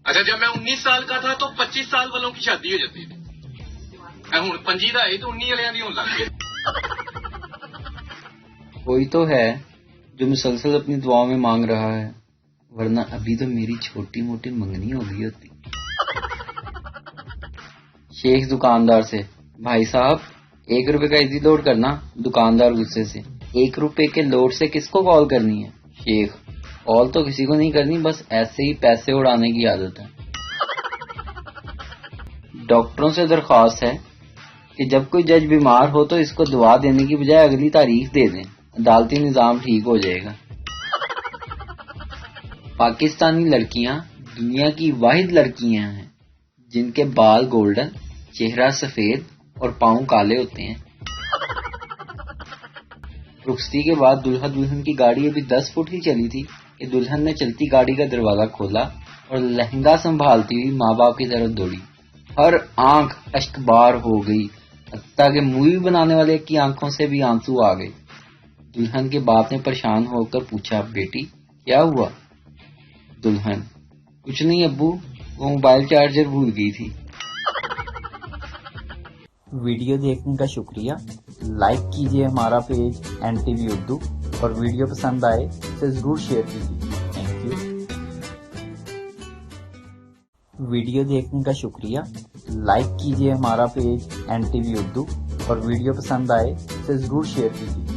اچھا جب میں 19 سال کا تھا تو 25 سال والوں کی شادی ہو جاتی تھی. ہوں 25 کا ہے تو 19 والوں کی ہونے لگ گئی. کوئی تو ہے جو مسلسل اپنی دعاؤں میں مانگ رہا ہے، ورنہ ابھی تو میری چھوٹی موٹی منگنی ہو گئی ہوتی. شیخ دکاندار سے: بھائی صاحب 1 روپے کا ایزی لوڈ کرنا. دکاندار غصے سے: 1 روپے کے لوڈ سے کس کو کال کرنی ہے؟ شیخ: کال تو کسی کو نہیں کرنی، بس ایسے ہی پیسے اڑانے کی عادت ہے. ڈاکٹروں سے درخواست ہے کہ جب کوئی جج بیمار ہو تو اس کو دوا دینے کی بجائے اگلی تاریخ دے دیں، عدالتی نظام ٹھیک ہو جائے گا. پاکستانی لڑکیاں دنیا کی واحد لڑکیاں ہیں جن کے بال گولڈن، چہرہ سفید اور پاؤں کالے ہوتے ہیں. رخصتی کے بعد دلہا دلہن کی گاڑی ابھی 10 فٹ ہی چلی تھی کہ دلہن نے چلتی گاڑی کا دروازہ کھولا اور لہنگا سنبھالتی ہوئی ماں باپ کی طرف دوڑی. ہر آنکھ اشکبار ہو گئی، حتیٰ کہ مووی بنانے والے کی آنکھوں سے بھی آنسو آ گئے. دلہن کے باپ نے پریشان ہو کر پوچھا: بیٹی کیا ہوا؟ دلہن: کچھ نہیں ابو، وہ موبائل چارجر بھول گئی تھی. ویڈیو دیکھنے کا شکریہ. لائک کیجیے ہمارا پیج NTV اردو، اور ویڈیو پسند آئے تو ضرور شیئر کیجیے. Thank you. ویڈیو دیکھنے کا شکریہ. لائک کیجیے ہمارا پیج NTV اردو، اور ویڈیو پسند آئے تو ضرور شیئر کیجیے.